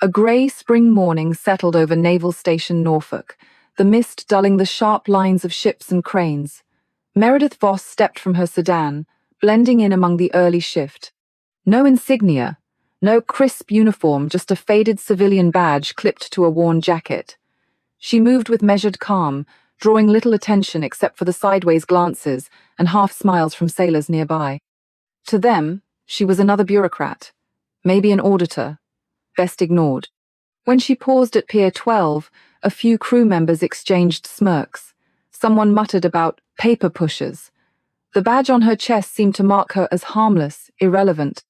A grey spring morning settled over Naval Station Norfolk, the mist dulling the sharp lines of ships and cranes. Meredith Voss stepped from her sedan, blending in among the early shift. No insignia, no crisp uniform, just a faded civilian badge clipped to a worn jacket. She moved with measured calm, drawing little attention except for the sideways glances and half-smiles from sailors nearby. To them, she was another bureaucrat, maybe an auditor, best ignored. When she paused at Pier 12, a few crew members exchanged smirks. Someone muttered about paper pushers. The badge on her chest seemed to mark her as harmless, irrelevant.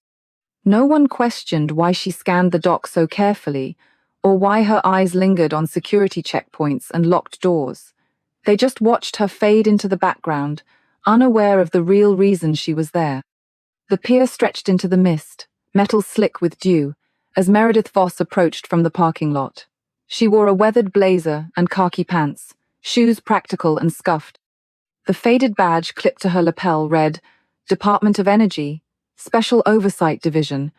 No one questioned why she scanned the dock so carefully, or why her eyes lingered on security checkpoints and locked doors. They just watched her fade into the background, unaware of the real reason she was there. The pier stretched into the mist, metal slick with dew, as Meredith Voss approached from the parking lot. She wore a weathered blazer and khaki pants, shoes practical and scuffed. The faded badge clipped to her lapel read, Department of Energy, Special Oversight Division,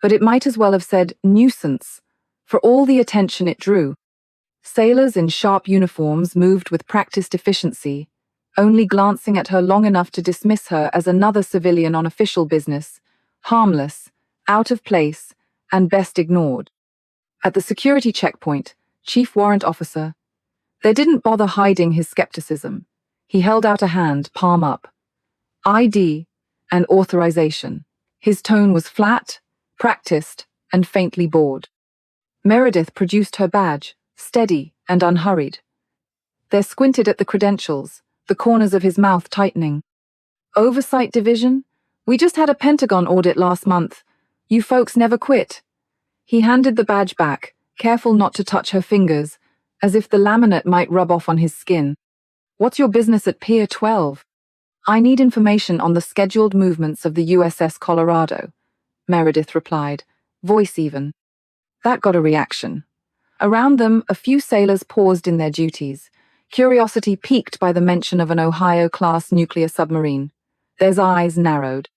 but it might as well have said nuisance, for all the attention it drew. Sailors in sharp uniforms moved with practiced efficiency, only glancing at her long enough to dismiss her as another civilian on official business, harmless, out of place, and best ignored. At the security checkpoint, Chief Warrant Officer, they didn't bother hiding his skepticism. He held out a hand, palm up. ID and authorization. His tone was flat, practiced, and faintly bored. Meredith produced her badge, steady and unhurried. They squinted at the credentials, the corners of his mouth tightening. Oversight Division? We just had a Pentagon audit last month. You folks never quit. He handed the badge back, careful not to touch her fingers, as if the laminate might rub off on his skin. What's your business at Pier 12? I need information on the scheduled movements of the USS Colorado, Meredith replied, voice even. That got a reaction. Around them, a few sailors paused in their duties, curiosity piqued by the mention of an Ohio-class nuclear submarine. Their eyes narrowed.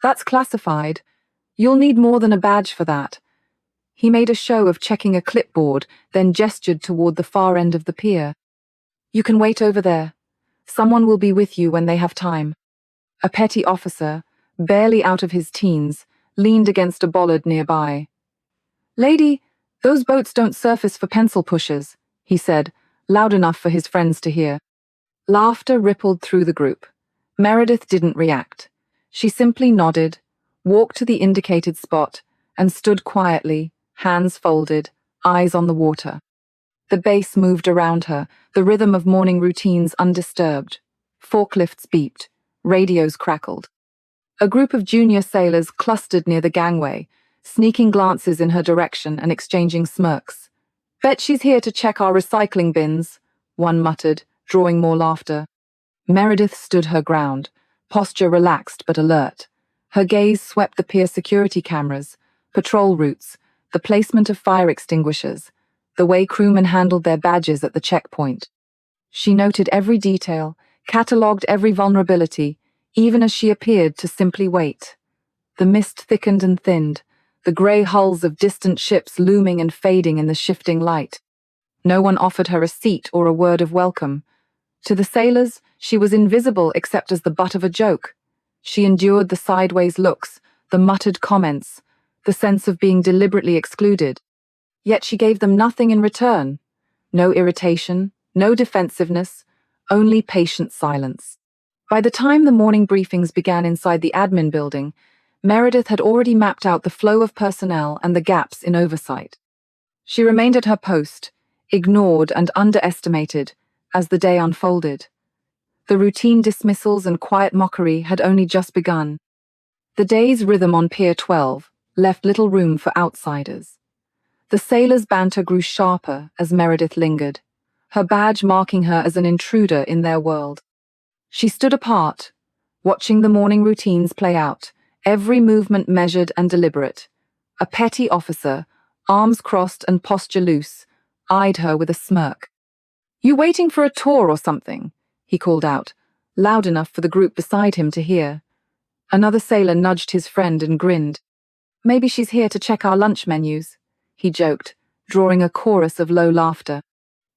That's classified. You'll need more than a badge for that. He made a show of checking a clipboard, then gestured toward the far end of the pier. You can wait over there. Someone will be with you when they have time. A petty officer, barely out of his teens, leaned against a bollard nearby. Lady, those boats don't surface for pencil pushers, he said, loud enough for his friends to hear. Laughter rippled through the group. Meredith didn't react. She simply nodded, walked to the indicated spot, and stood quietly, hands folded, eyes on the water. The base moved around her, the rhythm of morning routines undisturbed. Forklifts beeped, radios crackled. A group of junior sailors clustered near the gangway, sneaking glances in her direction and exchanging smirks. Bet she's here to check our recycling bins, one muttered, drawing more laughter. Meredith stood her ground, posture relaxed but alert. Her gaze swept the pier security cameras, patrol routes, the placement of fire extinguishers, the way crewmen handled their badges at the checkpoint. She noted every detail, catalogued every vulnerability, even as she appeared to simply wait. The mist thickened and thinned, the grey hulls of distant ships looming and fading in the shifting light. No one offered her a seat or a word of welcome. To the sailors, she was invisible except as the butt of a joke. She endured the sideways looks, the muttered comments, the sense of being deliberately excluded. Yet she gave them nothing in return. No irritation, no defensiveness, only patient silence. By the time the morning briefings began inside the admin building, Meredith had already mapped out the flow of personnel and the gaps in oversight. She remained at her post, ignored and underestimated, as the day unfolded. The routine dismissals and quiet mockery had only just begun. The day's rhythm on Pier 12 left little room for outsiders. The sailors' banter grew sharper as Meredith lingered, her badge marking her as an intruder in their world. She stood apart, watching the morning routines play out, every movement measured and deliberate. A petty officer, arms crossed and posture loose, eyed her with a smirk. You waiting for a tour or something? He called out, loud enough for the group beside him to hear. Another sailor nudged his friend and grinned. Maybe she's here to check our lunch menus. he joked, drawing a chorus of low laughter.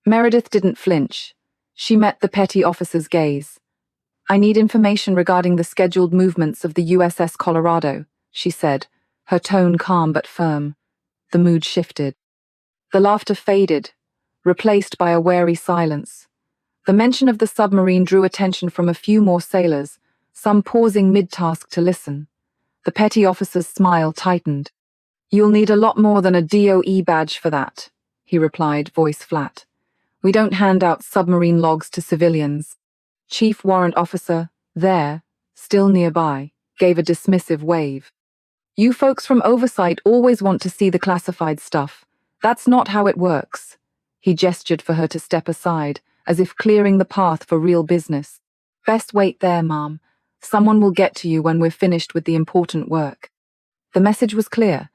Meredith didn't flinch. She met the petty officer's gaze. "I need information regarding the scheduled movements of the USS Colorado," she said, her tone calm but firm. The mood shifted. The laughter faded, replaced by a wary silence. The mention of the submarine drew attention from a few more sailors, some pausing mid-task to listen. The petty officer's smile tightened. "You'll need a lot more than a DOE badge for that," he replied, voice flat. "We don't hand out submarine logs to civilians." Chief Warrant Officer, there, still nearby, gave a dismissive wave. "You folks from Oversight always want to see the classified stuff. That's not how it works." He gestured for her to step aside, as if clearing the path for real business. "Best wait there, ma'am. Someone will get to you when we're finished with the important work." The message was clear.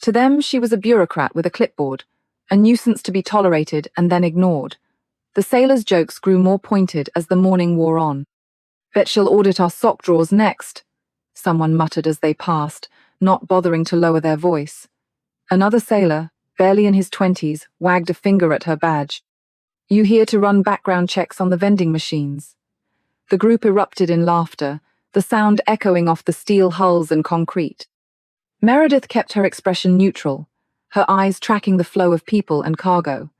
To them, she was a bureaucrat with a clipboard, a nuisance to be tolerated and then ignored. The sailors' jokes grew more pointed as the morning wore on. "Bet she'll audit our sock drawers next," someone muttered as they passed, not bothering to lower their voice. Another sailor, barely in his 20s, wagged a finger at her badge. "You here to run background checks on the vending machines?" The group erupted in laughter, the sound echoing off the steel hulls and concrete. Meredith kept her expression neutral, her eyes tracking the flow of people and cargo.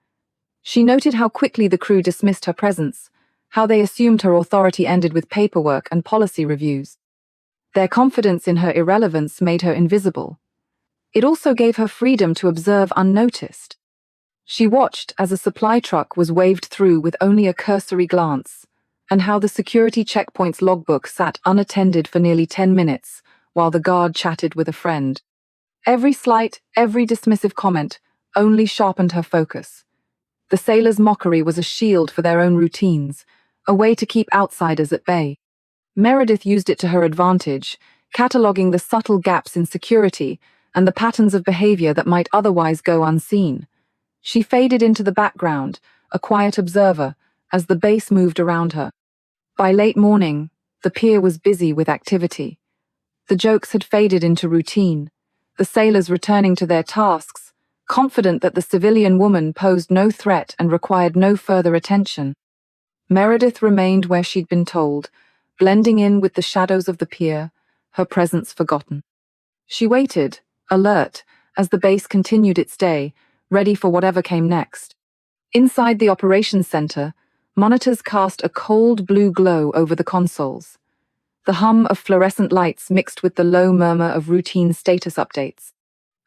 She noted how quickly the crew dismissed her presence, how they assumed her authority ended with paperwork and policy reviews. Their confidence in her irrelevance made her invisible. It also gave her freedom to observe unnoticed. She watched as a supply truck was waved through with only a cursory glance, and how the security checkpoint's logbook sat unattended for nearly 10 minutes, while the guard chatted with a friend. Every slight, every dismissive comment only sharpened her focus. The sailors' mockery was a shield for their own routines, a way to keep outsiders at bay. Meredith used it to her advantage, cataloguing the subtle gaps in security and the patterns of behavior that might otherwise go unseen. She faded into the background, a quiet observer, as the base moved around her. By late morning, the pier was busy with activity. The jokes had faded into routine, the sailors returning to their tasks, confident that the civilian woman posed no threat and required no further attention. Meredith remained where she'd been told, blending in with the shadows of the pier, her presence forgotten. She waited, alert, as the base continued its day, ready for whatever came next. Inside the operations center, monitors cast a cold blue glow over the consoles. The hum of fluorescent lights mixed with the low murmur of routine status updates.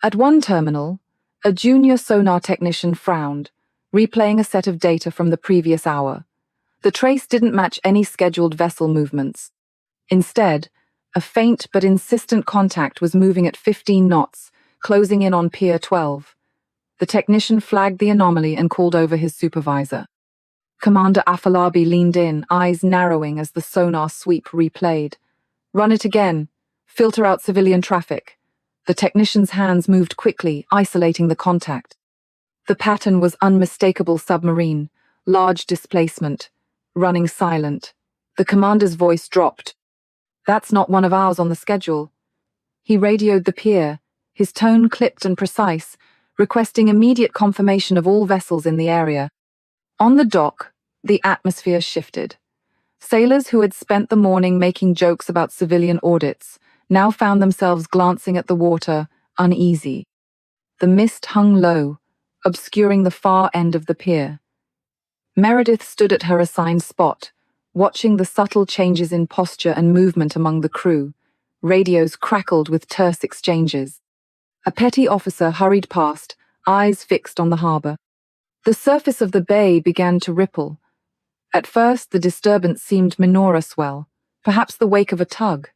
At one terminal, a junior sonar technician frowned, replaying a set of data from the previous hour. The trace didn't match any scheduled vessel movements. Instead, a faint but insistent contact was moving at 15 knots, closing in on Pier 12. The technician flagged the anomaly and called over his supervisor. Commander Afalabi leaned in, eyes narrowing as the sonar sweep replayed. "Run it again. Filter out civilian traffic." The technician's hands moved quickly, isolating the contact. The pattern was unmistakable submarine, large displacement, running silent. The commander's voice dropped. "That's not one of ours on the schedule." He radioed the pier, his tone clipped and precise, requesting immediate confirmation of all vessels in the area. On the dock, the atmosphere shifted. Sailors who had spent the morning making jokes about civilian audits now found themselves glancing at the water, uneasy. The mist hung low, obscuring the far end of the pier. Meredith stood at her assigned spot, watching the subtle changes in posture and movement among the crew. Radios crackled with terse exchanges. A petty officer hurried past, eyes fixed on the harbor. The surface of the bay began to ripple. At first, the disturbance seemed menorah swell, perhaps the wake of a tug.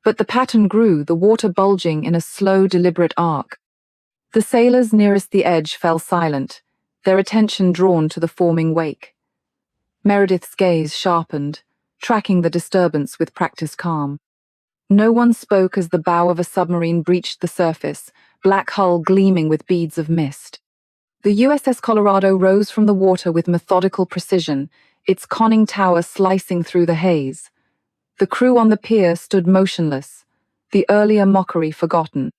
But the pattern grew, the water bulging in a slow, deliberate arc. The sailors nearest the edge fell silent, their attention drawn to the forming wake. Meredith's gaze sharpened, tracking the disturbance with practiced calm. No one spoke as the bow of a submarine breached the surface, black hull gleaming with beads of mist. The USS Colorado rose from the water with methodical precision, its conning tower slicing through the haze. The crew on the pier stood motionless, the earlier mockery forgotten.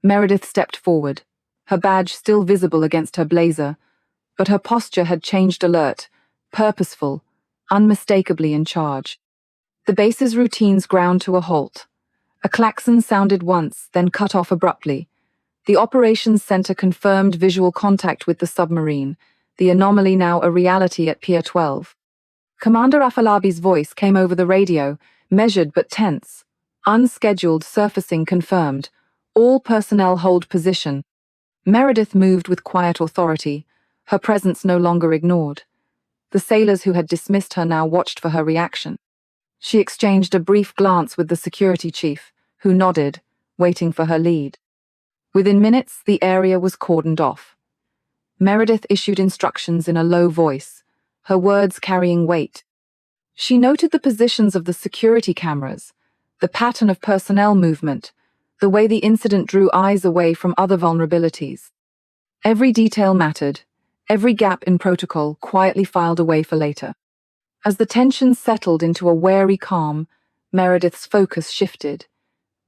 Meredith stepped forward. her badge still visible against her blazer, but her posture had changed, alert, purposeful, unmistakably in charge. The base's routines ground to a halt. A klaxon sounded once, then cut off abruptly. The operations center confirmed visual contact with the submarine, the anomaly now a reality at Pier 12. Commander Afalabi's voice came over the radio, measured but tense. Unscheduled surfacing confirmed. All personnel hold position. Meredith moved with quiet authority, her presence no longer ignored. The sailors who had dismissed her now watched for her reaction. She exchanged a brief glance with the security chief, who nodded, waiting for her lead. Within minutes, the area was cordoned off. Meredith issued instructions in a low voice, her words carrying weight. She noted the positions of the security cameras, the pattern of personnel movement, the way the incident drew eyes away from other vulnerabilities. Every detail mattered, every gap in protocol quietly filed away for later. As the tension settled into a wary calm, Meredith's focus shifted.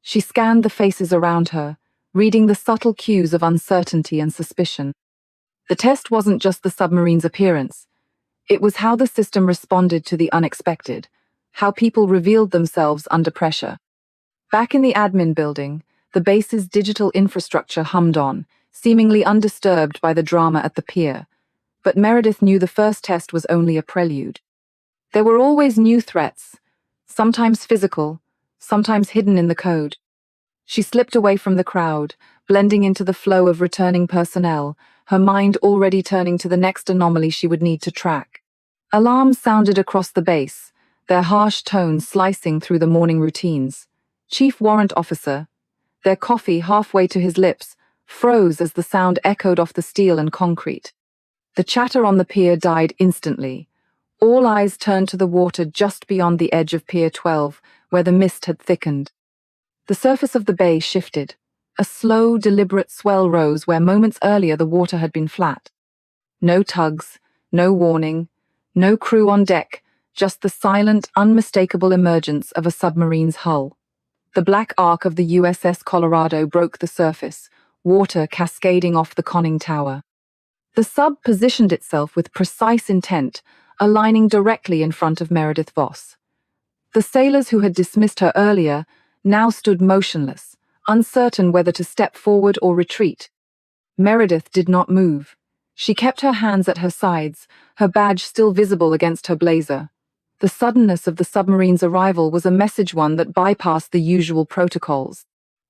She scanned the faces around her, reading the subtle cues of uncertainty and suspicion. The test wasn't just the submarine's appearance. It was how the system responded to the unexpected, how people revealed themselves under pressure. Back in the admin building, the base's digital infrastructure hummed on, seemingly undisturbed by the drama at the pier. But Meredith knew the first test was only a prelude. There were always new threats, sometimes physical, sometimes hidden in the code. She slipped away from the crowd, blending into the flow of returning personnel, her mind already turning to the next anomaly she would need to track. Alarms sounded across the base, their harsh tones slicing through the morning routines. Chief Warrant Officer, their coffee halfway to his lips, froze as the sound echoed off the steel and concrete. The chatter on the pier died instantly. All eyes turned to the water just beyond the edge of Pier 12, where the mist had thickened. The surface of the bay shifted. A slow, deliberate swell rose where moments earlier the water had been flat. No tugs, no warning, no crew on deck, just the silent, unmistakable emergence of a submarine's hull. The black arc of the USS Colorado broke the surface, water cascading off the conning tower. The sub positioned itself with precise intent, aligning directly in front of Meredith Voss. The sailors who had dismissed her earlier now stood motionless, uncertain whether to step forward or retreat. Meredith did not move. She kept her hands at her sides, her badge still visible against her blazer. The suddenness of the submarine's arrival was a message one that bypassed the usual protocols.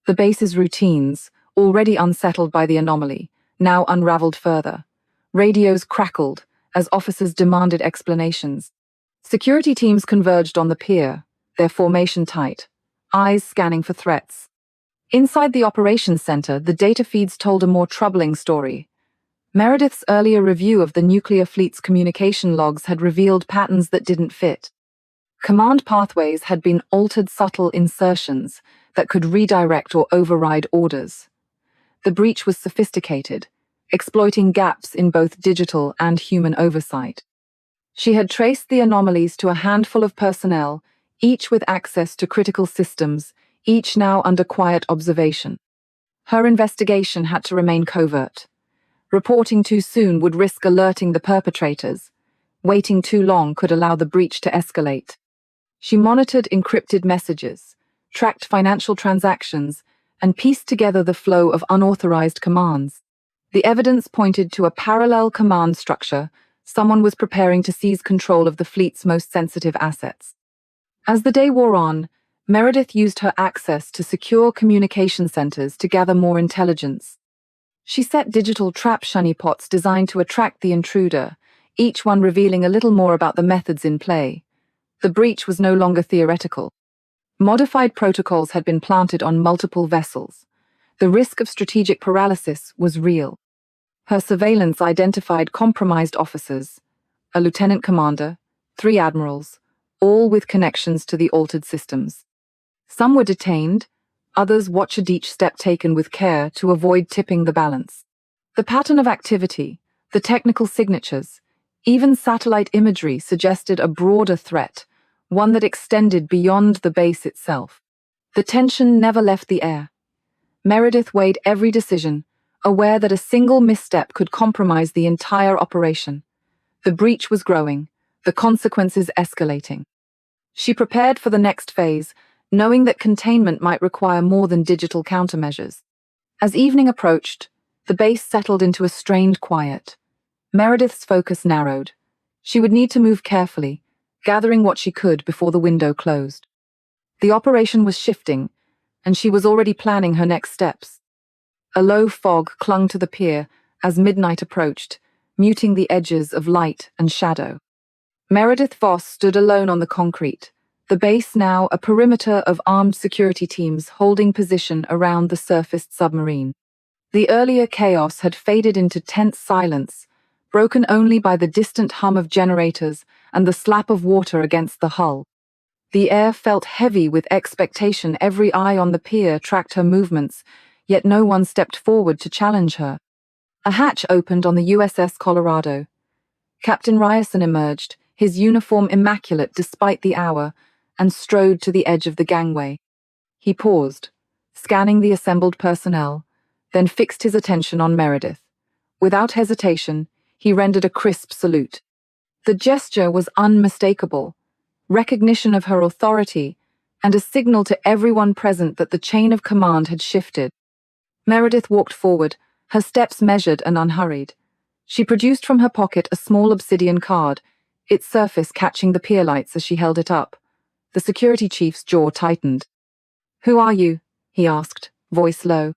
The base's routines, already unsettled by the anomaly, now unraveled further. Radios crackled as officers demanded explanations. Security teams converged on the pier, their formation tight, eyes scanning for threats. Inside the operations center, the data feeds told a more troubling story. Meredith's earlier review of the nuclear fleet's communication logs had revealed patterns that didn't fit. Command pathways had been altered, subtle insertions that could redirect or override orders. The breach was sophisticated, exploiting gaps in both digital and human oversight. She had traced the anomalies to a handful of personnel, each with access to critical systems, each now under quiet observation. Her investigation had to remain covert. Reporting too soon would risk alerting the perpetrators. Waiting too long could allow the breach to escalate. She monitored encrypted messages, tracked financial transactions, and pieced together the flow of unauthorized commands. The evidence pointed to a parallel command structure. Someone was preparing to seize control of the fleet's most sensitive assets. As the day wore on, Meredith used her access to secure communication centers to gather more intelligence. She set digital trap honeypots designed to attract the intruder, each one revealing a little more about the methods in play. The breach was no longer theoretical. Modified protocols had been planted on multiple vessels. The risk of strategic paralysis was real. Her surveillance identified compromised officers, a lieutenant commander, 3 admirals, all with connections to the altered systems. Some were detained, others watched each step taken with care to avoid tipping the balance. The pattern of activity, the technical signatures, even satellite imagery suggested a broader threat, one that extended beyond the base itself. The tension never left the air. Meredith weighed every decision, aware that a single misstep could compromise the entire operation. The breach was growing, the consequences escalating. She prepared for the next phase, knowing that containment might require more than digital countermeasures. As evening approached, the base settled into a strained quiet. Meredith's focus narrowed. She would need to move carefully, gathering what she could before the window closed. The operation was shifting, and she was already planning her next steps. A low fog clung to the pier as midnight approached, muting the edges of light and shadow. Meredith Voss stood alone on the concrete, the base now a perimeter of armed security teams holding position around the surfaced submarine. The earlier chaos had faded into tense silence, broken only by the distant hum of generators and the slap of water against the hull. The air felt heavy with expectation. Every eye on the pier tracked her movements, yet no one stepped forward to challenge her. A hatch opened on the USS Colorado. Captain Ryerson emerged, his uniform immaculate despite the hour, and strode to the edge of the gangway. He paused, scanning the assembled personnel, then fixed his attention on Meredith. Without hesitation, he rendered a crisp salute. The gesture was unmistakable, recognition of her authority, and a signal to everyone present that the chain of command had shifted. Meredith walked forward, her steps measured and unhurried. She produced from her pocket a small obsidian card, its surface catching the pier lights as she held it up. The security chief's jaw tightened. "Who are you?" he asked, voice low.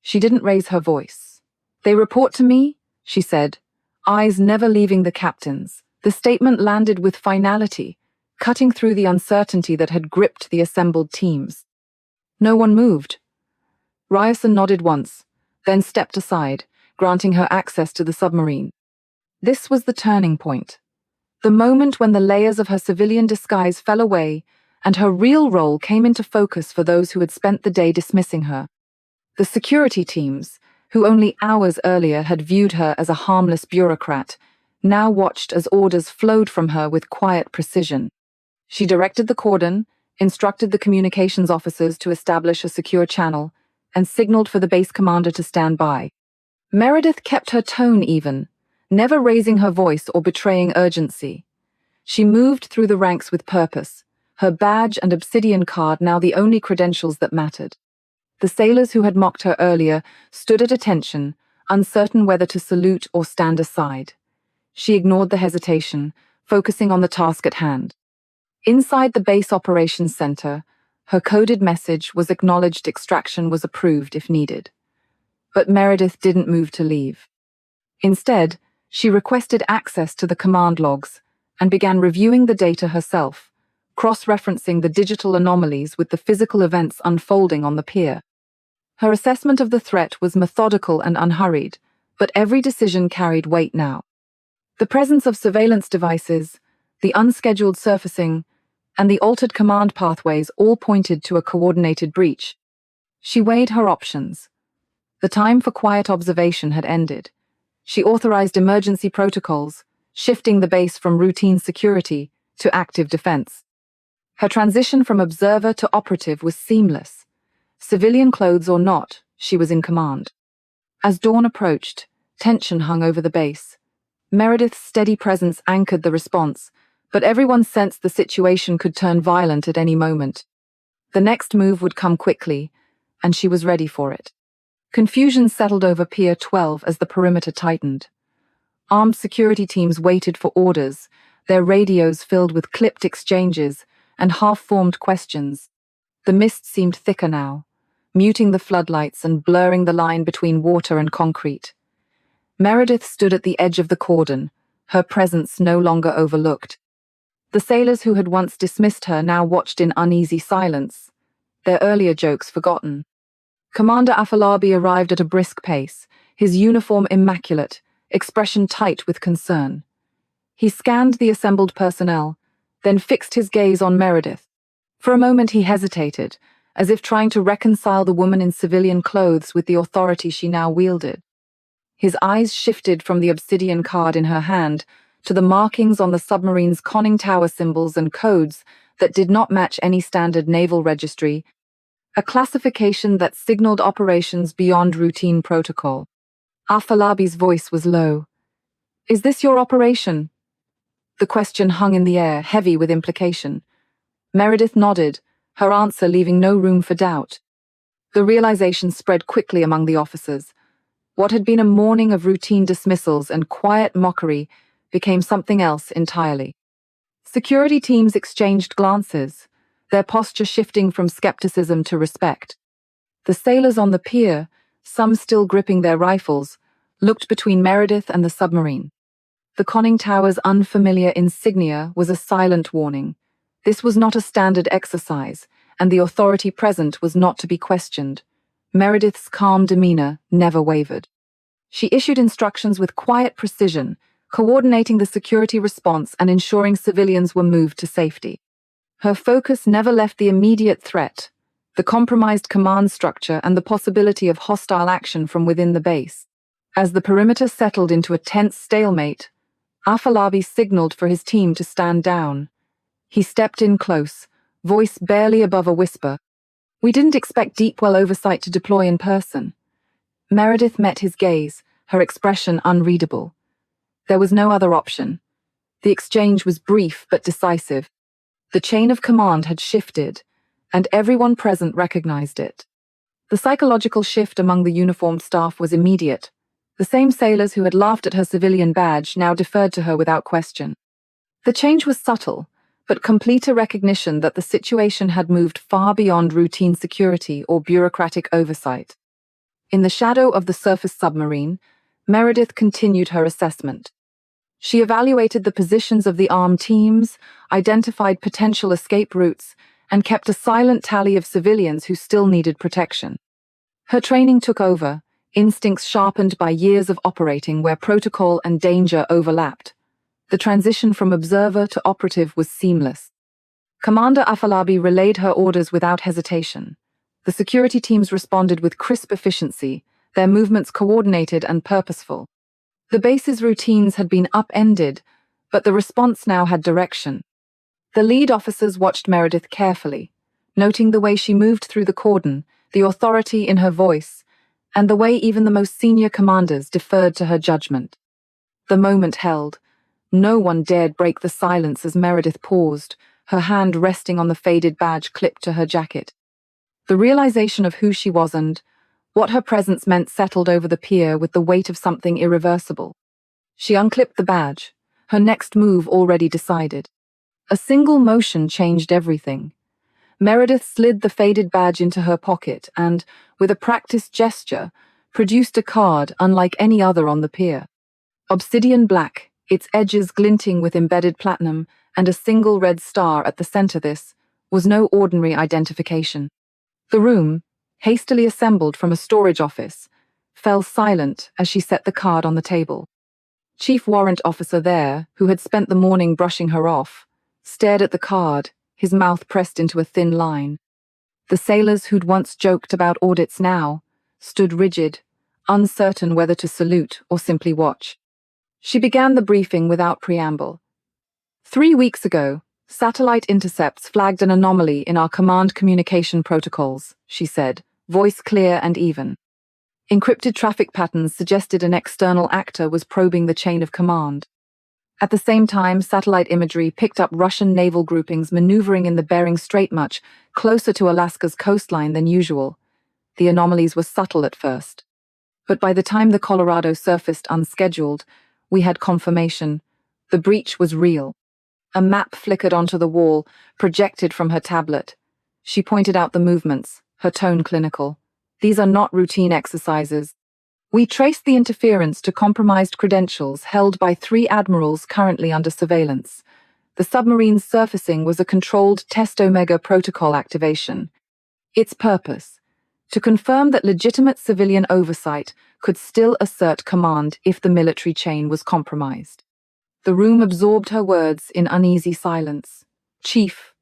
She didn't raise her voice. "They report to me," she said, eyes never leaving the captain's. The statement landed with finality, cutting through the uncertainty that had gripped the assembled teams. No one moved. Ryerson nodded once, then stepped aside, granting her access to the submarine. This was the turning point. The moment when the layers of her civilian disguise fell away and her real role came into focus for those who had spent the day dismissing her. The security teams, who only hours earlier had viewed her as a harmless bureaucrat, now watched as orders flowed from her with quiet precision. She directed the cordon, instructed the communications officers to establish a secure channel, and signaled for the base commander to stand by. Meredith kept her tone even, never raising her voice or betraying urgency. She moved through the ranks with purpose, her badge and obsidian card now the only credentials that mattered. The sailors who had mocked her earlier stood at attention, uncertain whether to salute or stand aside. She ignored the hesitation, focusing on the task at hand. Inside the base operations center, her coded message was acknowledged extraction was approved if needed. But Meredith didn't move to leave. Instead, she requested access to the command logs and began reviewing the data herself, cross-referencing the digital anomalies with the physical events unfolding on the pier. Her assessment of the threat was methodical and unhurried, but every decision carried weight now. The presence of surveillance devices, the unscheduled surfacing, and the altered command pathways all pointed to a coordinated breach. She weighed her options. The time for quiet observation had ended. She authorized emergency protocols, shifting the base from routine security to active defense. Her transition from observer to operative was seamless. Civilian clothes or not, she was in command. As dawn approached, tension hung over the base. Meredith's steady presence anchored the response, but everyone sensed the situation could turn violent at any moment. The next move would come quickly, and she was ready for it. Confusion settled over Pier 12 as the perimeter tightened. Armed security teams waited for orders, their radios filled with clipped exchanges and half-formed questions. The mist seemed thicker now, muting the floodlights and blurring the line between water and concrete. Meredith stood at the edge of the cordon, her presence no longer overlooked. The sailors who had once dismissed her now watched in uneasy silence, their earlier jokes forgotten. Commander Afalabi arrived at a brisk pace, his uniform immaculate, expression tight with concern. He scanned the assembled personnel, then fixed his gaze on Meredith. For a moment he hesitated, as if trying to reconcile the woman in civilian clothes with the authority she now wielded. His eyes shifted from the obsidian card in her hand to the markings on the submarine's conning tower symbols and codes that did not match any standard naval registry, a classification that signaled operations beyond routine protocol. Afalabi's voice was low. "Is this your operation?" The question hung in the air, heavy with implication. Meredith nodded, her answer leaving no room for doubt. The realization spread quickly among the officers. What had been a morning of routine dismissals and quiet mockery became something else entirely. Security teams exchanged glances, their posture shifting from skepticism to respect. The sailors on the pier, some still gripping their rifles, looked between Meredith and the submarine. The conning tower's unfamiliar insignia was a silent warning. This was not a standard exercise, and the authority present was not to be questioned. Meredith's calm demeanor never wavered. She issued instructions with quiet precision, coordinating the security response and ensuring civilians were moved to safety. Her focus never left the immediate threat, the compromised command structure and the possibility of hostile action from within the base. As the perimeter settled into a tense stalemate, Afalabi signaled for his team to stand down. He stepped in close, voice barely above a whisper. "We didn't expect Deepwell Oversight to deploy in person." Meredith met his gaze, her expression unreadable. There was no other option. The exchange was brief but decisive. The chain of command had shifted, and everyone present recognized it. The psychological shift among the uniformed staff was immediate. The same sailors who had laughed at her civilian badge now deferred to her without question. The change was subtle, but complete a recognition that the situation had moved far beyond routine security or bureaucratic oversight. In the shadow of the surface submarine, Meredith continued her assessment. She evaluated the positions of the armed teams, identified potential escape routes, and kept a silent tally of civilians who still needed protection. Her training took over, instincts sharpened by years of operating where protocol and danger overlapped. The transition from observer to operative was seamless. Commander Afalabi relayed her orders without hesitation. The security teams responded with crisp efficiency, their movements coordinated and purposeful. The base's routines had been upended, but the response now had direction. The lead officers watched Meredith carefully, noting the way she moved through the cordon, the authority in her voice, and the way even the most senior commanders deferred to her judgment. The moment held. No one dared break the silence as Meredith paused, her hand resting on the faded badge clipped to her jacket. The realization of who she was and what her presence meant settled over the pier with the weight of something irreversible. She unclipped the badge, her next move already decided. A single motion changed everything. Meredith slid the faded badge into her pocket and, with a practiced gesture, produced a card unlike any other on the pier. Obsidian black, its edges glinting with embedded platinum, and a single red star at the center. This was no ordinary identification. The room, hastily assembled from a storage office, fell silent as she set the card on the table. Chief Warrant Officer there, who had spent the morning brushing her off, stared at the card, his mouth pressed into a thin line. The sailors who'd once joked about audits now stood rigid, uncertain whether to salute or simply watch. She began the briefing without preamble. 3 weeks ago, satellite intercepts flagged an anomaly in our command communication protocols, she said, voice clear and even. Encrypted traffic patterns suggested an external actor was probing the chain of command. At the same time, satellite imagery picked up Russian naval groupings maneuvering in the Bering Strait much closer to Alaska's coastline than usual. The anomalies were subtle at first. But by the time the Colorado surfaced unscheduled, we had confirmation. The breach was real. A map flickered onto the wall, projected from her tablet. She pointed out the movements, her tone clinical. These are not routine exercises. We traced the interference to compromised credentials held by 3 admirals currently under surveillance. The submarine's surfacing was a controlled Test Omega protocol activation. Its purpose: to confirm that legitimate civilian oversight could still assert command if the military chain was compromised. The room absorbed her words in uneasy silence. Chief.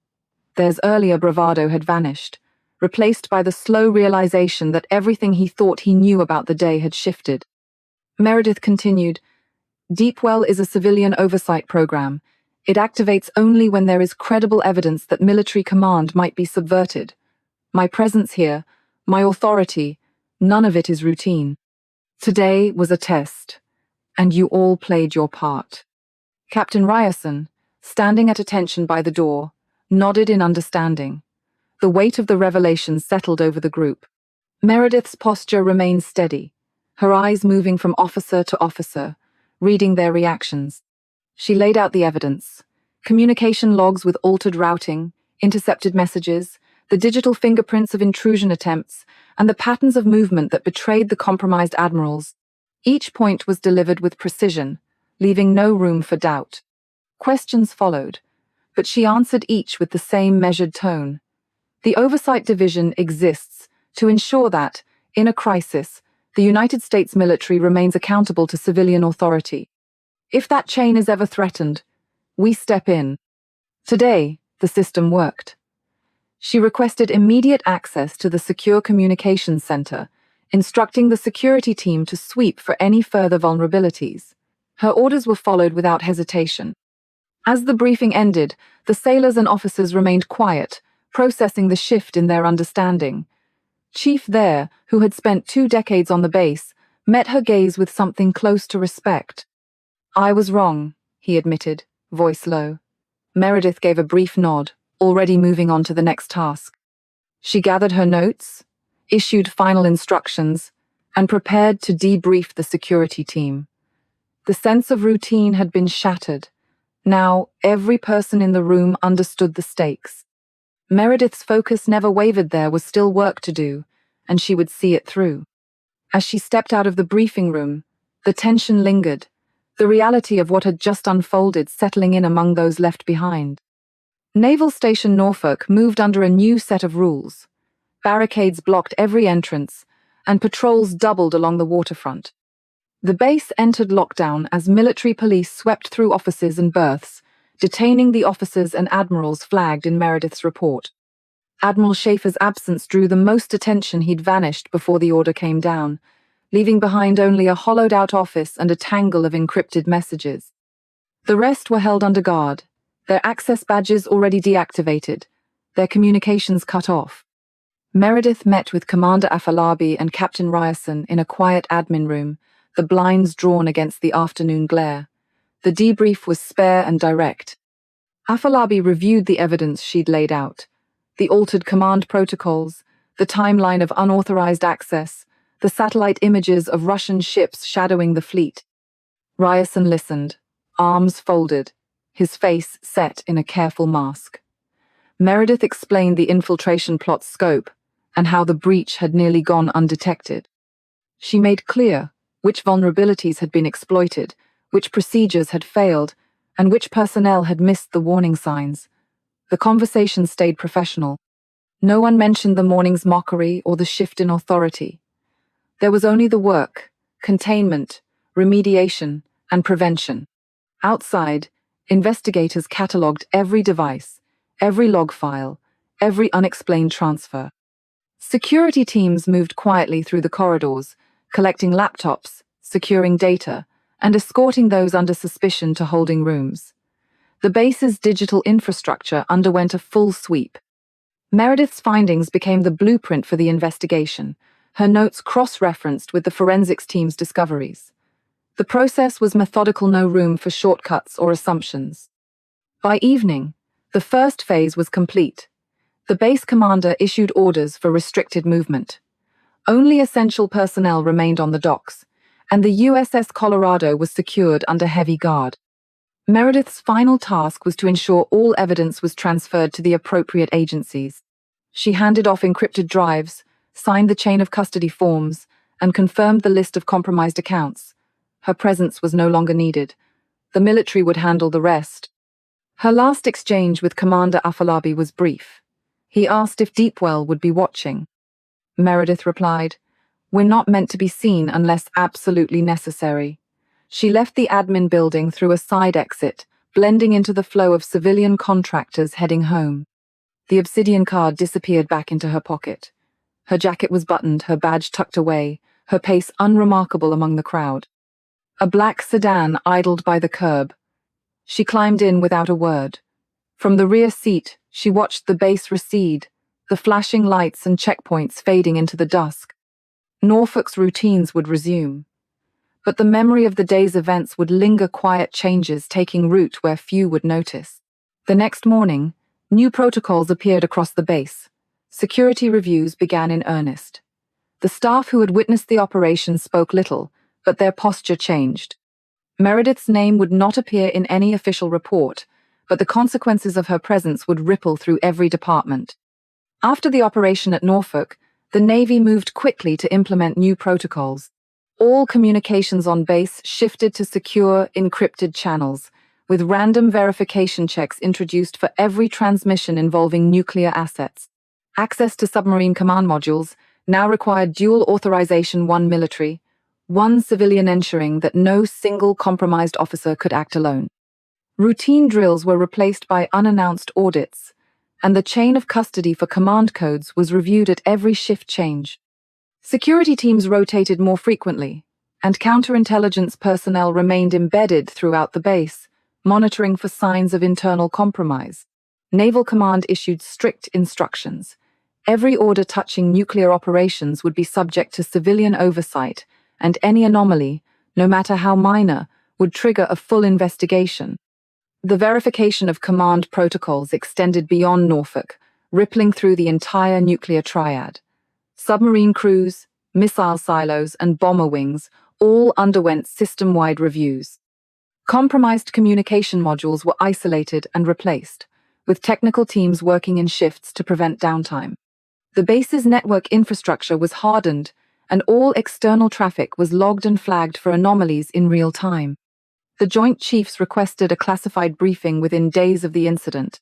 Their's earlier bravado had vanished, replaced by the slow realization that everything he thought he knew about the day had shifted. Meredith continued, Deepwell is a civilian oversight program. It activates only when there is credible evidence that military command might be subverted. My presence here, my authority, none of it is routine. Today was a test, and you all played your part. Captain Ryerson, standing at attention by the door, nodded in understanding. The weight of the revelation settled over the group. Meredith's posture remained steady, her eyes moving from officer to officer, reading their reactions. She laid out the evidence: communication logs with altered routing, intercepted messages, the digital fingerprints of intrusion attempts, and the patterns of movement that betrayed the compromised admirals. Each point was delivered with precision, leaving no room for doubt. Questions followed, but she answered each with the same measured tone. The Oversight Division exists to ensure that, in a crisis, the United States military remains accountable to civilian authority. If that chain is ever threatened, we step in. Today, the system worked. She requested immediate access to the Secure Communications Center, instructing the security team to sweep for any further vulnerabilities. Her orders were followed without hesitation. As the briefing ended, the sailors and officers remained quiet, processing the shift in their understanding. Chief There, who had spent 2 decades on the base, met her gaze with something close to respect. "I was wrong," he admitted, voice low. Meredith gave a brief nod, already moving on to the next task. She gathered her notes, issued final instructions, and prepared to debrief the security team. The sense of routine had been shattered. Now, every person in the room understood the stakes. Meredith's focus never wavered. There was still work to do, and she would see it through. As she stepped out of the briefing room, the tension lingered, the reality of what had just unfolded settling in among those left behind. Naval Station Norfolk moved under a new set of rules. Barricades blocked every entrance, and patrols doubled along the waterfront. The base entered lockdown as military police swept through offices and berths, detaining the officers and admirals flagged in Meredith's report. Admiral Schaefer's absence drew the most attention. He'd vanished before the order came down, leaving behind only a hollowed-out office and a tangle of encrypted messages. The rest were held under guard, their access badges already deactivated, their communications cut off. Meredith met with Commander Afalabi and Captain Ryerson in a quiet admin room, the blinds drawn against the afternoon glare. The debrief was spare and direct. Afalabi reviewed the evidence she'd laid out: the altered command protocols, the timeline of unauthorized access, the satellite images of Russian ships shadowing the fleet. Ryerson listened, arms folded, his face set in a careful mask. Meredith explained the infiltration plot's scope and how the breach had nearly gone undetected. She made clear which vulnerabilities had been exploited, which procedures had failed, and which personnel had missed the warning signs. The conversation stayed professional. No one mentioned the morning's mockery or the shift in authority. There was only the work, containment, remediation, and prevention. Outside, investigators catalogued every device, every log file, every unexplained transfer. Security teams moved quietly through the corridors, collecting laptops, securing data, and escorting those under suspicion to holding rooms. The base's digital infrastructure underwent a full sweep. Meredith's findings became the blueprint for the investigation, her notes cross-referenced with the forensics team's discoveries. The process was methodical, no room for shortcuts or assumptions. By evening, the first phase was complete. The base commander issued orders for restricted movement. Only essential personnel remained on the docks, and the USS Colorado was secured under heavy guard. Meredith's final task was to ensure all evidence was transferred to the appropriate agencies. She handed off encrypted drives, signed the chain of custody forms, and confirmed the list of compromised accounts. Her presence was no longer needed. The military would handle the rest. Her last exchange with Commander Afalabi was brief. He asked if Deepwell would be watching. Meredith replied, "We're not meant to be seen unless absolutely necessary." She left the admin building through a side exit, blending into the flow of civilian contractors heading home. The obsidian card disappeared back into her pocket. Her jacket was buttoned, her badge tucked away, her pace unremarkable among the crowd. A black sedan idled by the curb. She climbed in without a word. From the rear seat, she watched the base recede, the flashing lights and checkpoints fading into the dusk. Norfolk's routines would resume, but the memory of the day's events would linger, quiet changes taking root where few would notice. The next morning, new protocols appeared across the base. Security reviews began in earnest. The staff who had witnessed the operation spoke little, but their posture changed. Meredith's name would not appear in any official report, but the consequences of her presence would ripple through every department. After the operation at Norfolk, the Navy moved quickly to implement new protocols. All communications on base shifted to secure, encrypted channels, with random verification checks introduced for every transmission involving nuclear assets. Access to submarine command modules now required dual authorization, one military, one civilian, ensuring that no single compromised officer could act alone. Routine drills were replaced by unannounced audits, and the chain of custody for command codes was reviewed at every shift change. Security teams rotated more frequently, and counterintelligence personnel remained embedded throughout the base, monitoring for signs of internal compromise. Naval Command issued strict instructions. Every order touching nuclear operations would be subject to civilian oversight, and any anomaly, no matter how minor, would trigger a full investigation. The verification of command protocols extended beyond Norfolk, rippling through the entire nuclear triad. Submarine crews, missile silos, and bomber wings all underwent system-wide reviews. Compromised communication modules were isolated and replaced, with technical teams working in shifts to prevent downtime. The base's network infrastructure was hardened, and all external traffic was logged and flagged for anomalies in real time. The Joint Chiefs requested a classified briefing within days of the incident.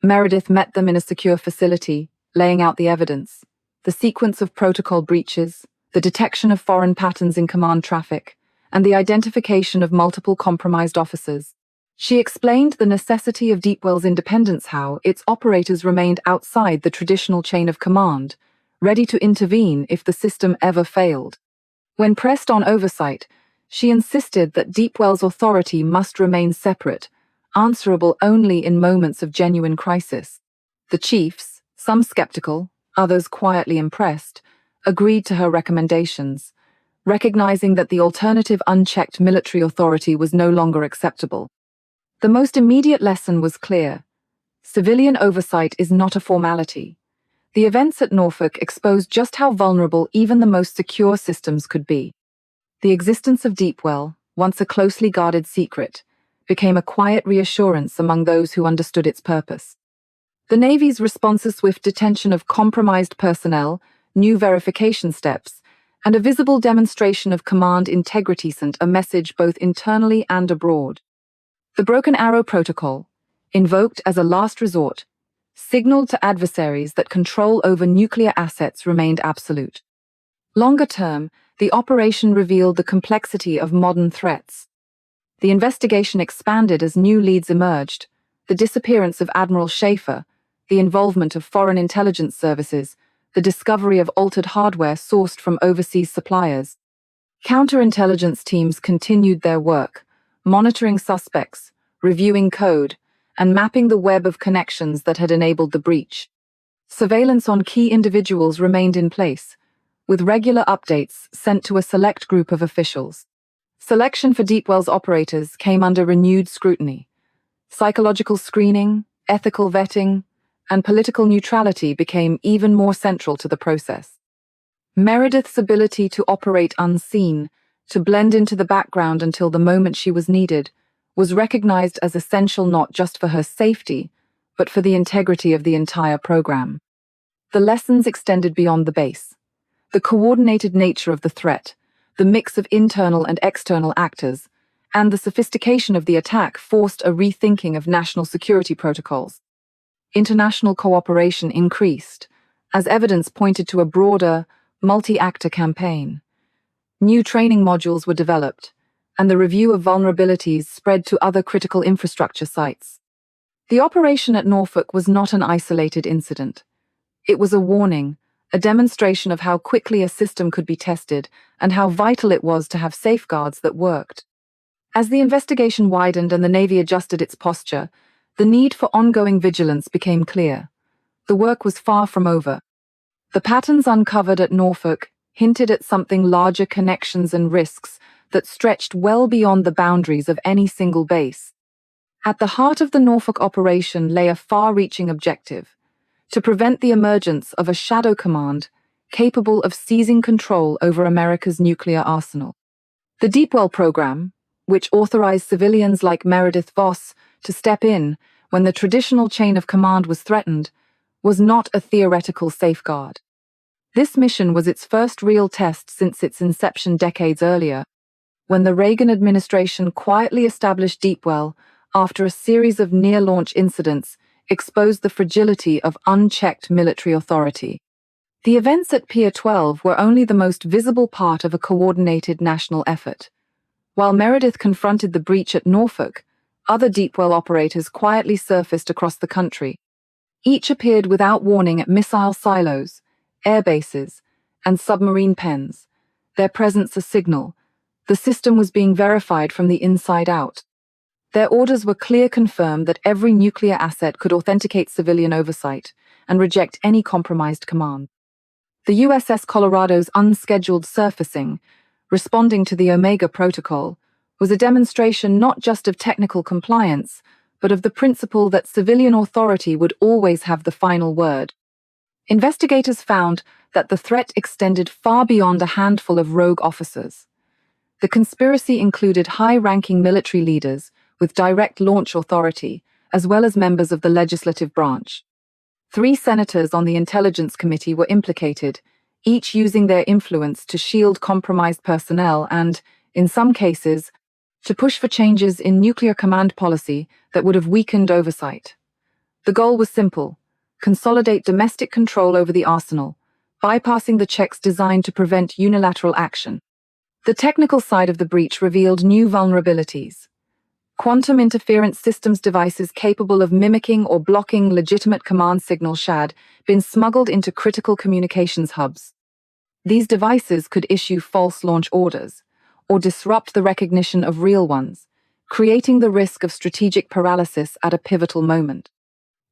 Meredith met them in a secure facility, laying out the evidence, the sequence of protocol breaches, the detection of foreign patterns in command traffic, and the identification of multiple compromised officers. She explained the necessity of Deepwell's independence, how its operators remained outside the traditional chain of command, ready to intervene if the system ever failed. When pressed on oversight, she insisted that Deepwell's authority must remain separate, answerable only in moments of genuine crisis. The chiefs, some skeptical, others quietly impressed, agreed to her recommendations, recognizing that the alternative unchecked military authority was no longer acceptable. The most immediate lesson was clear. Civilian oversight is not a formality. The events at Norfolk exposed just how vulnerable even the most secure systems could be. The existence of Deepwell, once a closely guarded secret, became a quiet reassurance among those who understood its purpose. The Navy's responsive swift detention of compromised personnel, new verification steps, and a visible demonstration of command integrity sent a message both internally and abroad. The Broken Arrow Protocol, invoked as a last resort, signaled to adversaries that control over nuclear assets remained absolute. Longer term, the operation revealed the complexity of modern threats. The investigation expanded as new leads emerged: the disappearance of Admiral Schaefer, the involvement of foreign intelligence services, the discovery of altered hardware sourced from overseas suppliers. Counterintelligence teams continued their work, monitoring suspects, reviewing code, and mapping the web of connections that had enabled the breach. Surveillance on key individuals remained in place, with regular updates sent to a select group of officials. Selection for Deepwell's operators came under renewed scrutiny. Psychological screening, ethical vetting, and political neutrality became even more central to the process. Meredith's ability to operate unseen, to blend into the background until the moment she was needed, was recognized as essential not just for her safety, but for the integrity of the entire program. The lessons extended beyond the base. The coordinated nature of the threat, the mix of internal and external actors, and the sophistication of the attack forced a rethinking of national security protocols. International cooperation increased, as evidence pointed to a broader, multi-actor campaign. New training modules were developed, and the review of vulnerabilities spread to other critical infrastructure sites. The operation at Norfolk was not an isolated incident. It was a warning, a demonstration of how quickly a system could be tested and how vital it was to have safeguards that worked. As the investigation widened and the Navy adjusted its posture, the need for ongoing vigilance became clear. The work was far from over. The patterns uncovered at Norfolk, hinted at something larger: connections and risks that stretched well beyond the boundaries of any single base. At the heart of the Norfolk operation lay a far-reaching objective: to prevent the emergence of a shadow command capable of seizing control over America's nuclear arsenal. The Deepwell program, which authorized civilians like Meredith Voss to step in when the traditional chain of command was threatened, was not a theoretical safeguard. This mission was its first real test since its inception decades earlier, when the Reagan administration quietly established Deepwell after a series of near-launch incidents exposed the fragility of unchecked military authority. The events at Pier 12 were only the most visible part of a coordinated national effort. While Meredith confronted the breach at Norfolk, other Deepwell operators quietly surfaced across the country. Each appeared without warning at missile silos, air bases, and submarine pens, their presence a signal. The system was being verified from the inside out. Their orders were clear: confirm that every nuclear asset could authenticate civilian oversight and reject any compromised command. The USS Colorado's unscheduled surfacing, responding to the Omega Protocol, was a demonstration not just of technical compliance, but of the principle that civilian authority would always have the final word. Investigators found that the threat extended far beyond a handful of rogue officers. The conspiracy included high-ranking military leaders with direct launch authority, as well as members of the legislative branch. 3 senators on the Intelligence Committee were implicated, each using their influence to shield compromised personnel and, in some cases, to push for changes in nuclear command policy that would have weakened oversight. The goal was simple: consolidate domestic control over the arsenal, bypassing the checks designed to prevent unilateral action. The technical side of the breach revealed new vulnerabilities. Quantum interference systems, devices capable of mimicking or blocking legitimate command signals, had been smuggled into critical communications hubs. These devices could issue false launch orders or disrupt the recognition of real ones, creating the risk of strategic paralysis at a pivotal moment.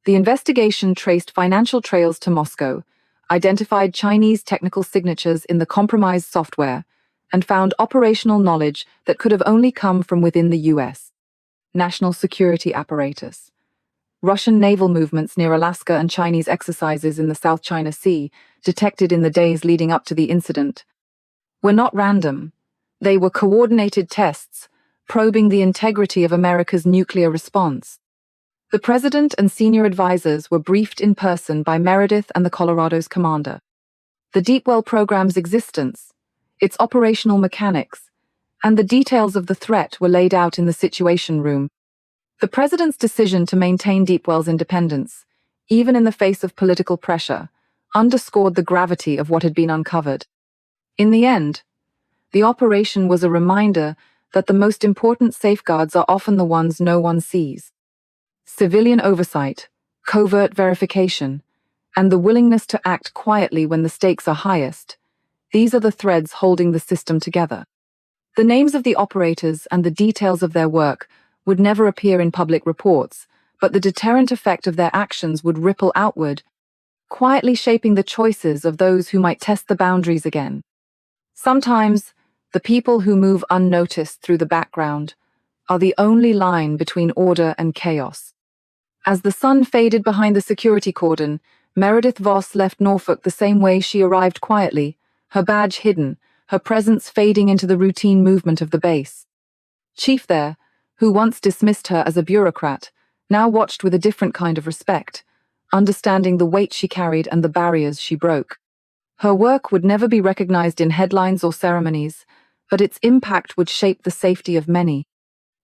The investigation traced financial trails to Moscow, identified Chinese technical signatures in the compromised software, and found operational knowledge that could have only come from within the U.S. national security apparatus. Russian naval movements near Alaska and Chinese exercises in the South China Sea, detected in the days leading up to the incident, were not random. They were coordinated tests, probing the integrity of America's nuclear response. The president and senior advisors were briefed in person by Meredith and the Colorado's commander. The Deepwell program's existence, its operational mechanics, and the details of the threat were laid out in the Situation Room. The president's decision to maintain Deepwell's independence, even in the face of political pressure, underscored the gravity of what had been uncovered. In the end, the operation was a reminder that the most important safeguards are often the ones no one sees. Civilian oversight, covert verification, and the willingness to act quietly when the stakes are highest, these are the threads holding the system together. The names of the operators and the details of their work would never appear in public reports, but the deterrent effect of their actions would ripple outward, quietly shaping the choices of those who might test the boundaries again. Sometimes, the people who move unnoticed through the background are the only line between order and chaos. As the sun faded behind the security cordon, Meredith Voss left Norfolk the same way she arrived: quietly, her badge hidden, her presence fading into the routine movement of the base. Chief there, who once dismissed her as a bureaucrat, now watched with a different kind of respect, understanding the weight she carried and the barriers she broke. Her work would never be recognized in headlines or ceremonies, but its impact would shape the safety of many.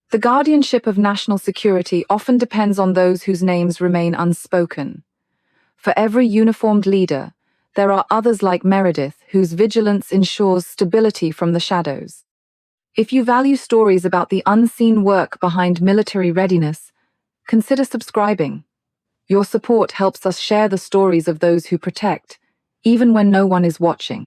The guardianship of national security often depends on those whose names remain unspoken. For every uniformed leader, there are others like Meredith whose vigilance ensures stability from the shadows. If you value stories about the unseen work behind military readiness, consider subscribing. Your support helps us share the stories of those who protect, even when no one is watching.